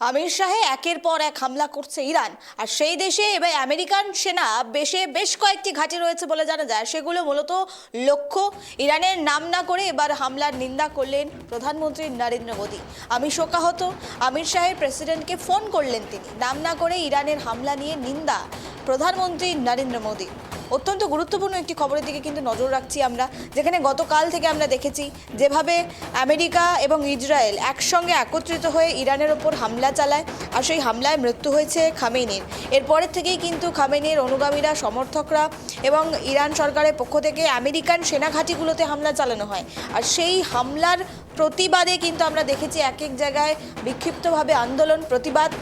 আমির শাহে একের পর এক হামলা করছে ইরান, আর সেই দেশে এবার আমেরিকান সেনা বেশ কয়েকটি ঘাঁটি রয়েছে বলে জানা যায়। সেগুলো মূলত লক্ষ্য ইরানের নাম না করে এবার হামলার নিন্দা করলেন প্রধানমন্ত্রী নরেন্দ্র মোদী। আমি শোকাহত, আমির শাহের প্রেসিডেন্টকে ফোন করলেন তিনি, নাম না করে ইরানের হামলা নিয়ে নিন্দা প্রধানমন্ত্রী নরেন্দ্র মোদী। অত্যন্ত গুরুত্বপূর্ণ একটি খবরের দিকে কিন্তু নজর রাখছি আমরা, যেখানে গতকাল থেকে আমরা দেখেছি যেভাবে আমেরিকা এবং ইসরায়েল একসঙ্গে একত্রিত হয়ে ইরানের ওপর হামলা চালায়, আর সেই হামলায় মৃত্যু হয়েছে খামেনির। এরপরের থেকেই কিন্তু খামেনির অনুগামীরা, সমর্থকরা এবং ইরান সরকারের পক্ষ থেকে আমেরিকান সেনাঘাঁটিগুলোতে হামলা চালানো হয়। আর সেই হামলার প্রতিবাদে কিন্তু আমরা দেখেছি এক এক জায়গায় বিক্ষিপ্তভাবে আন্দোলন, প্রতিবাদ।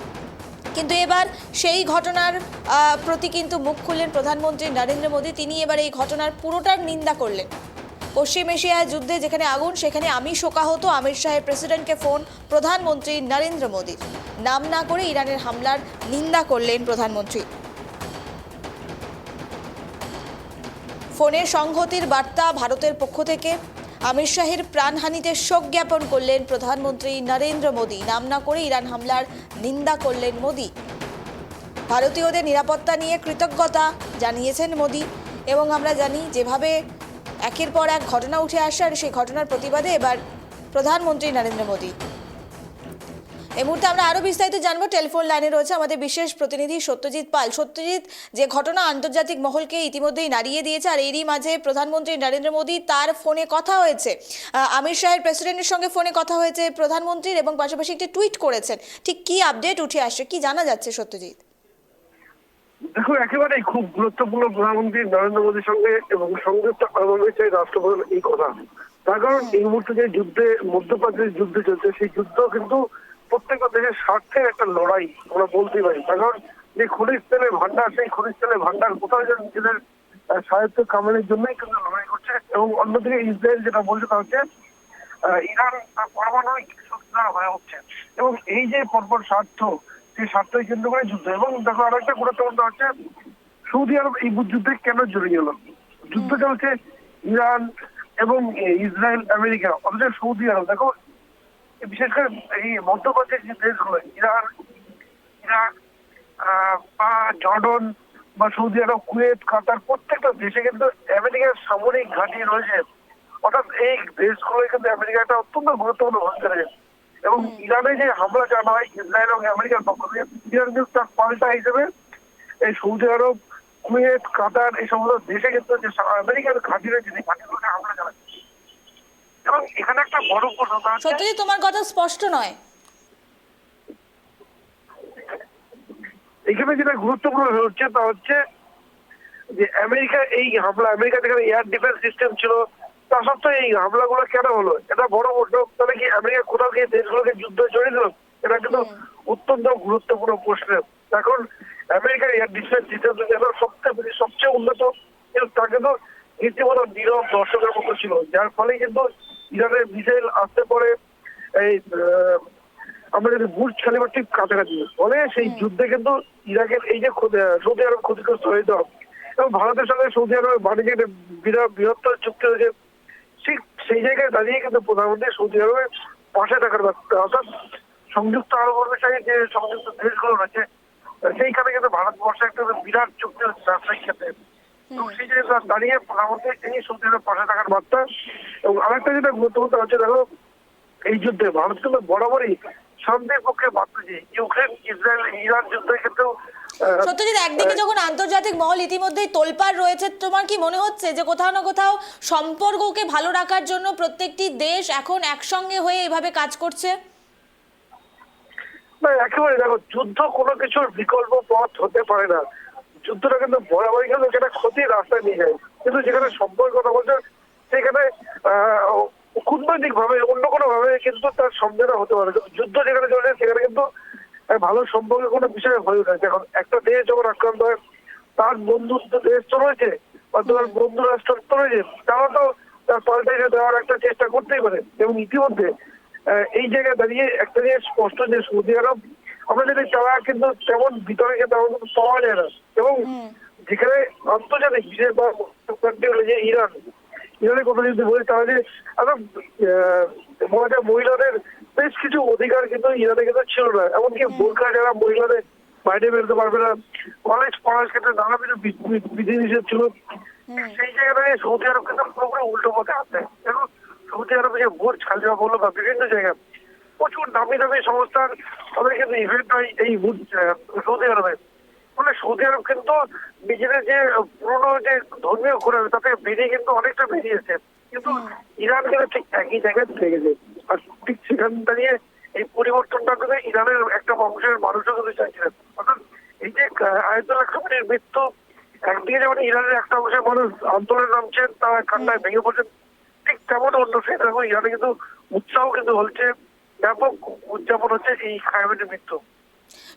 কিন্তু এবার সেই ঘটনার প্রতি কিন্তু মুখ খুললেন প্রধানমন্ত্রী নরেন্দ্র মোদী। তিনি এবার এই ঘটনার পুরোটার নিন্দা করলেন। পশ্চিম এশিয়ায় যুদ্ধে যেখানে আগুন, সেখানে আমি শোকাহত, আমির শাহের প্রেসিডেন্টকে ফোন প্রধানমন্ত্রী নরেন্দ্র মোদীর, নাম না করে ইরানের হামলার নিন্দা করলেন প্রধানমন্ত্রী। ফোনে সংহতির বার্তা ভারতের পক্ষ থেকে। আমির শাহের প্রাণহানিতে শোক জ্ঞাপন করলেন প্রধানমন্ত্রী নরেন্দ্র মোদী, নাম না করে ইরান হামলার নিন্দা করলেন মোদী। ভারতীয়দের নিরাপত্তা নিয়ে কৃতজ্ঞতা জানিয়েছেন মোদী। এবং আমরা জানি যেভাবে একের পর এক ঘটনা উঠে আসে, আর সেই ঘটনার প্রতিবাদে এবার প্রধানমন্ত্রী নরেন্দ্র মোদী। এই মুহূর্তে আমরা আরো বিস্তারিত জানবো। টেলিফোন লাইনে রয়েছে আমাদের বিশেষ প্রতিনিধি সত্যজিৎ পাল। সত্যজিৎ, যে ঘটনা আন্তর্জাতিক মহলকে ইতিমধ্যেই নাড়িয়ে দিয়েছে, আর এরই মাঝে প্রধানমন্ত্রী নরেন্দ্র মোদী, তার ফোনে কথা হয়েছে আমির শাহের প্রেসিডেন্টের সঙ্গে ফোনে কথা হয়েছে প্রধানমন্ত্রীর, এবং পাশাপাশি একটি টুইট করেছেন। ঠিক কি আপডেট উঠে আসছে, কি জানা যাচ্ছে সত্যজিৎ? দেখো, একেবারেই খুব গুরুত্বপূর্ণ প্রধানমন্ত্রী নরেন্দ্র মোদীর সঙ্গে এবং সংযুক্ত আরব আমিরাতের রাষ্ট্রপ্রধান এই কথা। তার কারণ এই মুহূর্তে যে যুদ্ধে, মধ্যপ্রাচ্যের যুদ্ধ চলছে, সেই যুদ্ধ কিন্তু প্রত্যেকটা দেশের স্বার্থের একটা লড়াই আমরা বলতে পারি। তার কারণ যে খনিজ তেলের ভান্ডার, সেই খনিজ তেলের ভান্ডার কোথাও যেন নিজেদের স্বায়ত্ত কামানোর জন্যই কিন্তু লড়াই করছে। এবং অন্যদিকে ইসরায়েল যেটা বলছে তা হচ্ছে ইরান পারমাণবিক শক্তি দ্বারা হয়ে উঠছে, এবং এই যে পরপর স্বার্থ, সেই স্বার্থই কেন্দ্র করে যুদ্ধ। এবং দেখো, আরো একটা গুরুত্বপূর্ণ হচ্ছে সৌদি আরব এই যুদ্ধে কেন জড়িয়ে গেল। যুদ্ধ চলছে ইরান এবং ইসরায়েল, আমেরিকা, অথচ সৌদি আরব, দেখো বিশেষ করে এই মধ্যপ্রাচ্যের যে দেশগুলো, ইরান, ইরাক বা জর্ডন বা সৌদি আরব, কুয়েত, কাতার, প্রত্যেকটা দেশে কিন্তু আমেরিকার সামরিক ঘাঁটি রয়েছে। অর্থাৎ এই দেশগুলো কিন্তু আমেরিকা একটা অত্যন্ত গুরুত্বপূর্ণ ভূমিকা রয়েছে। এবং ইরানে যে হামলা চালানো হয় ইসরায়েল এবং আমেরিকার পক্ষ থেকে, ইরান কিন্তু তার পাল্টা হিসেবে এই সৌদি আরব, কুয়েত, কাতার, এই সমস্ত দেশে কিন্তু যে আমেরিকার ঘাঁটি রয়েছে, সেই ঘাঁটিগুলোকে হামলা চালাচ্ছে। এবং এখানে একটা বড় প্রশ্ন, সত্যজিৎ, তোমার কথা স্পষ্ট নয়। এখানে যেটা গুরুত্বপূর্ণ হয়ে উঠছে তা হচ্ছে যে আমেরিকা এই হামলা, আমেরিকা যেখানে এয়ার ডিফেন্স সিস্টেম ছিল, তা সত্ত্বেও এই হামলাগুলো কেন হলো, এটা বড় প্রশ্ন। তাহলে কি আমেরিকা কোথাও গিয়ে দেশগুলোকে যুদ্ধ জড়িয়ে দিল? এটা কিন্তু অত্যন্ত গুরুত্বপূর্ণ প্রশ্ন। এখন আমেরিকার এয়ার ডিফেন্স সিস্টেম সবচেয়ে উন্নত, কিন্তু তা কিন্তু রীতিমতো নীরব দর্শকের মতো ছিল, যার ফলে কিন্তু ইরানের মিসাইল আসতে পরে এই আমরা যদি বুর্জ খালিফা ঠিক কাছাকাছি, ফলে সেই যুদ্ধে কিন্তু ইরাকের এই যে সৌদি আরব ক্ষতিগ্রস্ত হয়েছে। এবং ভারতের সঙ্গে সৌদি আরবের বাণিজ্যের বৃহত্তর চুক্তি হয়েছে, ঠিক সেই জায়গায় দাঁড়িয়ে কিন্তু প্রধানমন্ত্রী সৌদি আরবের পাশে থাকার ব্যাপারটা, অর্থাৎ সংযুক্ত আরব আমিরাতের যে সংযুক্ত দেশগুলো রয়েছে, সেইখানে কিন্তু ভারতবর্ষে একটা বিরাট চুক্তি হচ্ছে ব্যবসায়িক ক্ষেত্রে। এবং সেই জায়গায় দাঁড়িয়ে প্রধানমন্ত্রী তিনি সৌদি আরবের পাশে থাকার বার্তা। এবং আরেকটা যেটা গুরুত্বপূর্ণ হচ্ছে, দেখো এই যুদ্ধে ভারত কিন্তু বরাবরই শান্তির পক্ষে বার্তা দিয়ে ইউক্রেন, ইসরায়েল, ইরান যুদ্ধের ক্ষেত্রেও। সত্যজিৎ, একদিকে যখন আন্তর্জাতিক মহল ইতিমধ্যেই তোলপাড় রয়েছে, তোমার কি মনে হচ্ছে যে কোথাও না কোথাও সম্পর্ককে ভালো রাখার জন্য প্রত্যেকটি দেশ এখন একসঙ্গে হয়ে এভাবে কাজ করছে? না, একেবারে দেখো, যুদ্ধ কোনো কিছুর বিকল্প পথ হতে পারে না। যুদ্ধটা কিন্তু বরাবরই কিন্তু যেটা ক্ষতির রাস্তায় নিয়ে যায়, কিন্তু যেখানে সম্পর্ক কথা বলছে সেখানে কূটনৈতিক ভাবে অন্য কোনো ভাবে কিন্তু তার সমঝোতা হতে পারে। যুদ্ধ যেখানে চলছে সেখানে কিন্তু ভালো সম্পর্কের কোনো বিষয় হয়ে ওঠে। এখন একটা দেশ যখন আক্রান্ত হয়, তার বন্ধুত্ব দেশ তো রয়েছে বা তোমার বন্ধু রাষ্ট্র তো রয়েছে, তারা তো তার পাল্টে দেওয়ার একটা চেষ্টা করতেই পারে। এবং ইতিমধ্যে এই জায়গায় দাঁড়িয়ে একটা জিনিস স্পষ্ট যে সৌদি আরব, আমরা যদি তারা কিন্তু তেমন বিতর্কে তেমন পাওয়া যায় না। এবং যেখানে আন্তর্জাতিক বিশেষ বা যে ইরানের কথা যদি বলি, তাহলে মহিলাদের বেশ কিছু অধিকার কিন্তু ইরানে কিন্তু ছিল না। এমনকি বোরকা যারা মহিলাদের বাইরে বেরোতে পারবে না, কলেজ পড়ার ক্ষেত্রে নানা বিধিনিষেধ ছিল। সেই জায়গায় সৌদি আরব কিন্তু পুরোপুরি উল্টো পথে আছে। এখন সৌদি আরবে যে বুর্জ খালিফা বললো বা বিভিন্ন জায়গায় প্রচুর দামি দামি সংস্থার তাদের কিন্তু ইভেন্ট হয় এই সৌদি আরবে। মানে সৌদি আরব কিন্তু নিজেদের যে পুরোনো যে ধর্মীয় ঘোরা তাতে বেরিয়ে কিন্তু অনেকটা বেরিয়েছে, কিন্তু ইরান কিন্তু ঠিক একই জায়গায় থেকেছে। আর ঠিক সেখান দাঁড়িয়ে এই পরিবর্তনটা কিন্তু ইরানের একটা অংশের মানুষও কিন্তু চাইছিলেন। অর্থাৎ এই যে আয়াতুল্লাহ খামেনির মৃত্যু, একদিকে যেমন ইরানের একটা অংশের মানুষ আন্দোলনে নামছেন, তারা কান্নায় ভেঙে পড়ছেন, ঠিক তেমন অন্য সেটা ইরানে কিন্তু উৎসাহ কিন্তু হচ্ছে, ব্যাপক উদযাপন হচ্ছে এই খামেনির মৃত্যু।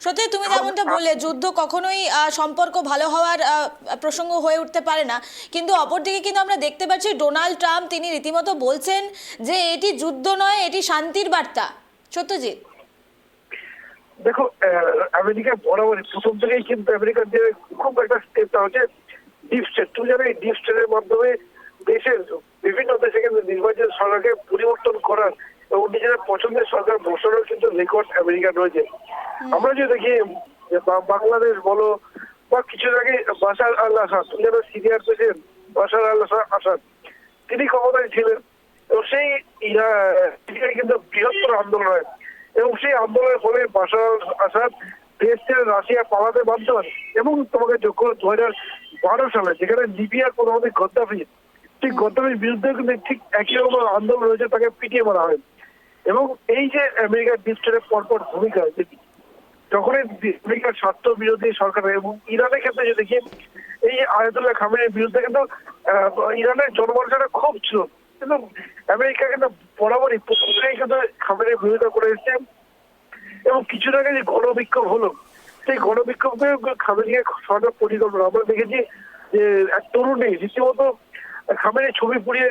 সত্যি তুমি যেমনটা বললে, যুদ্ধ কখনোই সম্পর্ক ভালো হওয়ার প্রসঙ্গ হয়ে উঠতে পারে না, কিন্তু অপরদিকে কিন্তু আমরা দেখতে পাচ্ছি ডোনাল্ড ট্রাম্প তিনি রীতিমতো বলছেন যে এটি যুদ্ধ নয়, এটি শান্তির বার্তা। সত্যজিৎ, দেখো আমেরিকা বরাবরই প্রথম থেকেই কিন্তু আমেরিকার যে খুব একটা স্টেপটা হচ্ছে ডিপ স্টেট। তুমি জানো এই ডিপ স্টেটের মাধ্যমে দেশের বিভিন্ন দেশে কিন্তু নির্বাচিত সরকারকে পরিবর্তন করার এবং নিজেদের পছন্দের সরকার বসানোর কিন্তু রেকর্ড আমেরিকার রয়েছে। আমরা যদি দেখি বাংলাদেশ বলো বা কিছু আগে বাশার আল আসাদ, তুমি জানো সিরিয়ার প্রেসিডেন্ট বাশার আল আসাদ, তিনি ক্ষমতায় ছিলেন এবং সেই সিরিয়ায় কিন্তু বৃহত্তর আন্দোলন হয় এবং সেই আন্দোলনের ফলে বাশার আল আসাদ দেশ ছেড়ে রাশিয়া পালাতে বাধ্য হন। এবং তোমাকে যোগ্য 2012 সালে যেখানে লিবিয়ার প্রধানমন্ত্রী গদ্দাফি, ঠিক গদ্দাফির বিরুদ্ধে কিন্তু ঠিক একই রকম আন্দোলন হয়েছে, তাকে পিটিয়ে মারা হয়। এবং এই যে আমেরিকার ডিপ স্টেটের পরপর ভূমিকা, যখন আমেরিকার স্বার্থ বিরোধী সরকার এবং ইরানের ক্ষেত্রে যে দেখি এই আয়াতুল্লাহ খামেনির বিরুদ্ধে কিন্তু ইরানের জনগণের খুব ছিল, কিন্তু আমেরিকা কিন্তু বরাবরই প্রথমেই কিন্তু খামেনির বিরোধিতা করে এসছে। এবং কিছুদিন আগে যে গণবিক্ষোভ হলো, সেই গণবিক্ষোভে খামেনিকে সরকার পরিকল্পনা আমরা দেখেছি যে এক তরুণী রীতিমতো খামেনির ছবি পুড়িয়ে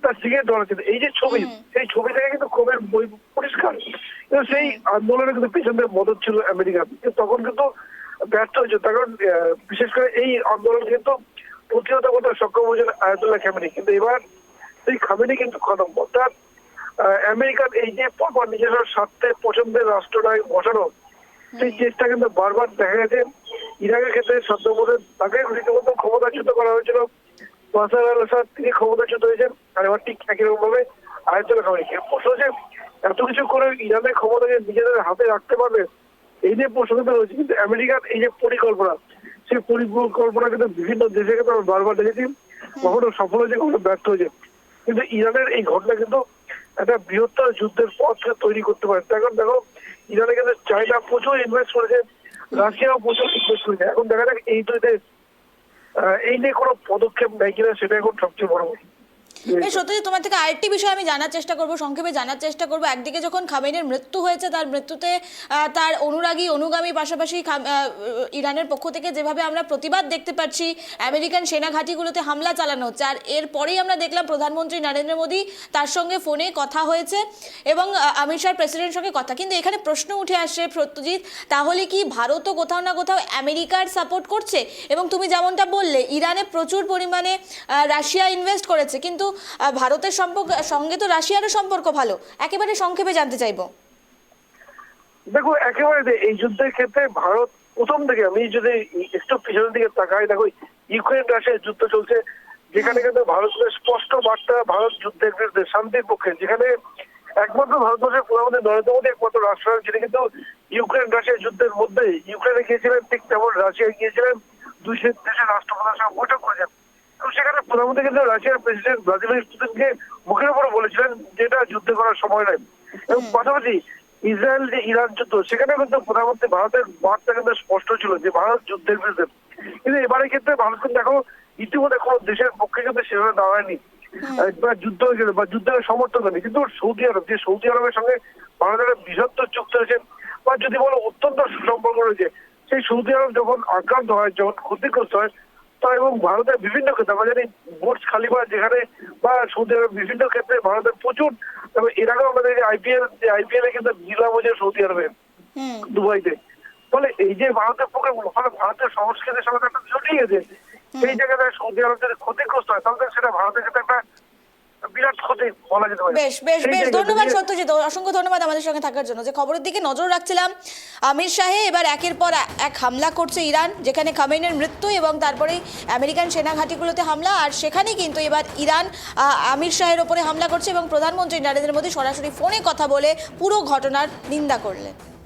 তার সিগারেট ধরাচ্ছিল। এই যে ছবি, সেই ছবি থেকে কিন্তু ক্ষোভের বই পরিষ্কার, কিন্তু সেই আন্দোলনে কিন্তু পেছনে মদত ছিল আমেরিকা, তখন কিন্তু ব্যর্থ হয়েছে। কারণ বিশেষ করে এই আন্দোলন কিন্তু প্রতিহত করতে সক্ষম হয়েছিল আয়াতুল্লাহ খামেনি। কিন্তু এবার সেই খামেনি কিন্তু খতম। অর্থাৎ আমেরিকার এই যে পরপর নিজস্ব স্বার্থে পছন্দের রাষ্ট্রনায়ক বসানো, সেই চেষ্টা কিন্তু বারবার দেখা গেছে। ইরাকের ক্ষেত্রে সদ্যমতে তাকে রীতিমতো ক্ষমতাচ্যুত করা হয়েছিল, বাশার আল আসাদ তিনি ক্ষমতাচ্যুত হয়েছেন, আর এবার ঠিক একই রকম ভাবে আয়াতুল্লাহ খামেনি। প্রশ্ন হচ্ছে এত কিছু করে ইরানের ক্ষমতাকে নিজেদের হাতে রাখতে পারবে, এই যে প্রশ্নটা রয়েছে। কিন্তু আমেরিকার এই যে পরিকল্পনা, সেই পরিকল্পনা কিন্তু বিভিন্ন দেশে কিন্তু আমরা বারবার দেখেছি, কখনো সফল হয়েছে, কখনো ব্যর্থ হয়েছে। কিন্তু ইরানের এই ঘটনা কিন্তু একটা বৃহত্তর যুদ্ধের পথ তৈরি করতে পারে। এখন দেখো ইরানে কিন্তু চায়না প্রচুর ইনভেস্ট করেছে, রাশিয়াও প্রচুর ইনভেস্ট করেছে। এখন দেখা যাক এই দুই দেশ এই নিয়ে কোনো পদক্ষেপ নেয় কিনা, সেটা এখন সবচেয়ে বড়। সত্যি তোমার থেকে আরেকটি বিষয় আমি জানার চেষ্টা করব, সংক্ষেপে জানার চেষ্টা করব। একদিকে যখন খামেনির মৃত্যু হয়েছে, তার মৃত্যুতে তার অনুরাগী অনুগামী পাশাপাশি ইরানের পক্ষ থেকে যেভাবে আমরা প্রতিবাদ দেখতে পাচ্ছি, আমেরিকান সেনা ঘাঁটিগুলোতে হামলা চালানো হচ্ছে, আর এরপরেই আমরা দেখলাম প্রধানমন্ত্রী নরেন্দ্র মোদী তার সঙ্গে ফোনে কথা হয়েছে এবং অমিত শাহ প্রেসিডেন্টের সঙ্গে কথা। কিন্তু এখানে প্রশ্ন উঠে আসছে সত্যজিৎ, তাহলে কি ভারতও কোথাও না কোথাও আমেরিকার সাপোর্ট করছে? এবং তুমি যেমনটা বললে ইরানে প্রচুর পরিমাণে রাশিয়া ইনভেস্ট করেছে, কিন্তু ভারতের সঙ্গে তো রাশিয়ারও সম্পর্ক ভালো। একেবারে সংক্ষেপে জানতে চাইবো। দেখো একেবারে এই যুদ্ধের ক্ষেত্রে ভারত প্রথম থেকে, আমি যদি একটু পিছনের দিকে তাকাই, দেখো ইউক্রেন রাশিয়ার যুদ্ধ চলছে, যেখানে কিন্তু ভারতের স্পষ্ট বার্তা ভারত যুদ্ধের বিরুদ্ধে, শান্তির পক্ষে। যেখানে একমাত্র ভারতবর্ষের প্রধানমন্ত্রী নরেন্দ্র মোদী একমাত্র রাষ্ট্র যিনি কিন্তু ইউক্রেন রাশিয়ার যুদ্ধের মধ্যে ইউক্রেনে গিয়েছিলেন, ঠিক তেমন রাশিয়ায় গিয়েছিলেন, দুই দেশের রাষ্ট্রপ্রধানের সঙ্গে বৈঠক করেছেন। এবং সেখানে প্রধানমন্ত্রী কিন্তু রাশিয়ার প্রেসিডেন্ট ভ্লাদিমির পুতিনকে মুখের উপরে বলেছিলেন যেটা যুদ্ধ করার সময় নয়। এবং পাশাপাশি ইসরায়েল যে ইরান যুদ্ধ, সেখানে কিন্তু প্রধানমন্ত্রী ভারতের বার্তা কিন্তু স্পষ্ট ছিল যে ভারত যুদ্ধের বিরুদ্ধে। কিন্তু এবারের ক্ষেত্রে ভারত কিন্তু দেখো ইতিমধ্যে কোনো দেশের পক্ষে কিন্তু সেভাবে দাঁড়ায়নি বা যুদ্ধ হয়ে গেলে বা যুদ্ধের সমর্থন করেনি। কিন্তু সৌদি আরব, যে সৌদি আরবের সঙ্গে ভারতের বৃহত্তর চুক্তি হয়েছে বা যদি বলো অত্যন্ত সুসম্পর্ক রয়েছে, সেই সৌদি আরব যখন আক্রান্ত হয়, যখন ক্ষতিগ্রস্ত হয়, তা এবং ভারতের বিভিন্ন ক্ষেত্রে আমরা জানি বুর্জ খালিফা যেখানে বা সৌদি আরব বিভিন্ন ক্ষেত্রে ভারতের প্রচুর, তবে এর আগেও আমাদের আইপিএল এ কিন্তু নিলাম হয়েছে সৌদি আরবে দুবাইতে। ফলে এই যে ভারতের পক্ষে ভারতের সংস্কৃতির সঙ্গে একটা জড়িয়ে গেছে, সেই জায়গায় সৌদি আরব যদি ক্ষতিগ্রস্ত হয়, তাহলে সেটা ভারতের ক্ষেত্রে একটা বিরাট ক্ষতি বলা যেতে পারে। বেশ বেশ সেই বেশ জায়গায় ধন্যবাদ দাঁড়িয়ে- সত্যজিৎ, অসংখ্য ধন্যবাদ আমাদের সঙ্গে থাকার জন্য। যে খবরের দিকে নজর রাখছিলাম, আমির শাহে এবার একের পর এক হামলা করছে ইরান, যেখানে খামেনির মৃত্যু এবং তারপরে আমেরিকান সেনা ঘাঁটিগুলোতে হামলা, আর সেখানে কিন্তু এবার ইরান আমির শাহের ওপরে হামলা করছে এবং প্রধানমন্ত্রী নরেন্দ্র মোদী সরাসরি ফোনে কথা বলে পুরো ঘটনার নিন্দা করলেন।